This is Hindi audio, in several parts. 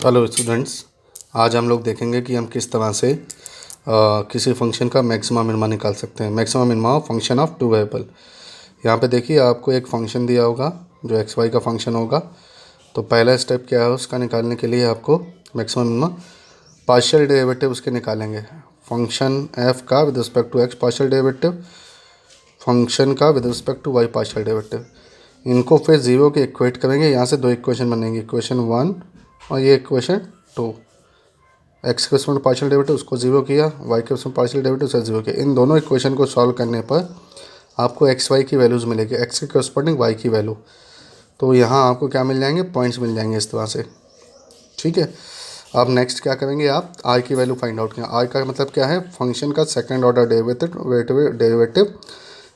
हेलो स्टूडेंट्स, आज हम लोग देखेंगे कि हम किस तरह से किसी फंक्शन का मैक्सिमा मिनिमा निकाल सकते हैं। Maxima minima function of two variable. यहाँ पे देखिए, आपको एक फंक्शन दिया होगा जो एक्स वाई का फंक्शन होगा। तो पहला स्टेप क्या है, उसका निकालने के लिए आपको मैक्सिमा मिनिमा पार्शियल डेरिवेटिव उसके निकालेंगे। फंक्शन एफ का with respect to x partial derivative, function का with respect to Y partial derivative. इनको फिर जीरो के इक्वेट करेंगे। यहाँ से दो इक्वेशन बनेंगे, इक्वेशन 1 और ये इक्वेशन 2। एक्स के रिस्पेक्ट पार्शियल डेरिवेटिव उसको जीरो किया, वाई के रिस्पेक्ट पार्शियल डेरिवेटिव उसे जीरो किया। इन दोनों इक्वेशन को सॉल्व करने पर आपको एक्स वाई की वैल्यूज़ मिलेगी, एक्स के करस्पॉन्डिंग वाई की वैल्यू। तो यहाँ आपको क्या मिल जाएंगे, पॉइंट्स मिल जाएंगे इस तरह से। ठीक है, अब नेक्स्ट क्या करेंगे, आप आई की वैल्यू फाइंड आउट करें। आई का मतलब क्या है, फंक्शन का second order derivative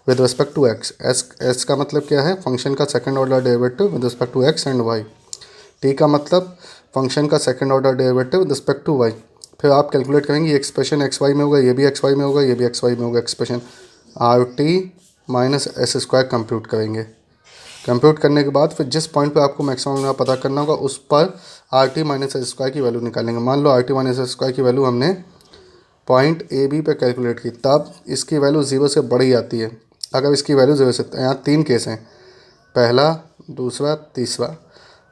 with respect to X. S का मतलब क्या है, फंक्शन का second order derivative with respect to X and Y. T का मतलब फंक्शन का second order derivative with respect to Y. फिर आप कैलकुलेट करेंगे, ये एक्सप्रेशन एक्स वाई में होगा, ये भी एक्स वाई में होगा, ये भी एक्स वाई में होगा। Expression are T minus S square compute करेंगे। कंप्यूट करने के बाद फिर जिस पॉइंट पे आपको मैक्सिमम पता करना होगा उस पर R T minus S square की वैल्यू निकालेंगे। मान लो R T minus S square की वैल्यू हमने पॉइंट ए बी पे कैलकुलेट की, तब इसकी वैल्यू जीरो से बड़ी आती है। अगर इसकी वैल्यू जीरो से, यहाँ तीन केस हैं, पहला, दूसरा, तीसरा।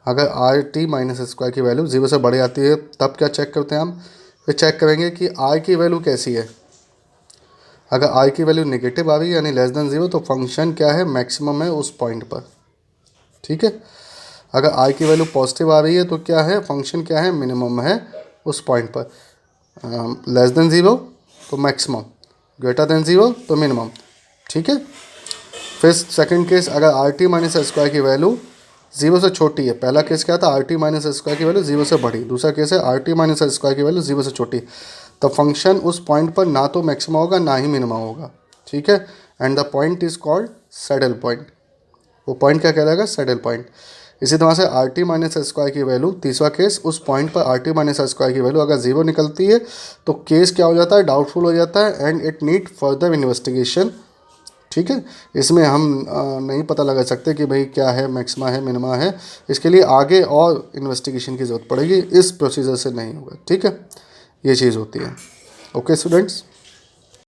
अगर आर टी माइनस स्क्वायर की वैल्यू जीरो से बड़ी आती है तब क्या चेक करते हैं हम, फिर चेक करेंगे कि आर की वैल्यू कैसी है। अगर आर की वैल्यू नेगेटिव आ रही है यानी लेस देन जीरो, तो फंक्शन क्या है, मैक्सिमम है उस पॉइंट पर। ठीक है, अगर आर की वैल्यू पॉजिटिव आ रही है तो क्या है, फंक्शन क्या है, मिनिमम है उस पॉइंट पर। लेस देन ज़ीरो तो मैक्सिमम, ग्रेटर देन ज़ीरो तो मिनिमम। ठीक है, फिर सेकंड केस, अगर आर टी माइनस स्क्वायर की वैल्यू जीरो से छोटी है। पहला केस क्या था, आर टी माइनस स्क्वायर की वैल्यू जीरो से बड़ी। दूसरा केस है आर टी माइनस स्क्वायर की वैल्यू जीरो से छोटी। तो फंक्शन उस पॉइंट पर ना तो मैक्सिमम होगा ना ही मिनिमम होगा। ठीक है, and the point is called saddle point. वो पॉइंट क्या कहलाएगा, सैडल पॉइंट। इसी तरह से आर टी माइनस स्क्वायर की वैल्यू, तीसरा केस, उस पॉइंट पर आर टी माइनस स्क्वायर की वैल्यू अगर जीरो निकलती है तो केस क्या हो जाता है, डाउटफुल हो जाता है and it need further investigation. ठीक है, इसमें हम नहीं पता लगा सकते कि भाई क्या है, मैक्सिमा है, मिनिमा है। इसके लिए आगे और इन्वेस्टिगेशन की ज़रूरत पड़ेगी, इस प्रोसीजर से नहीं होगा। ठीक है, ये चीज़ होती है। Okay students.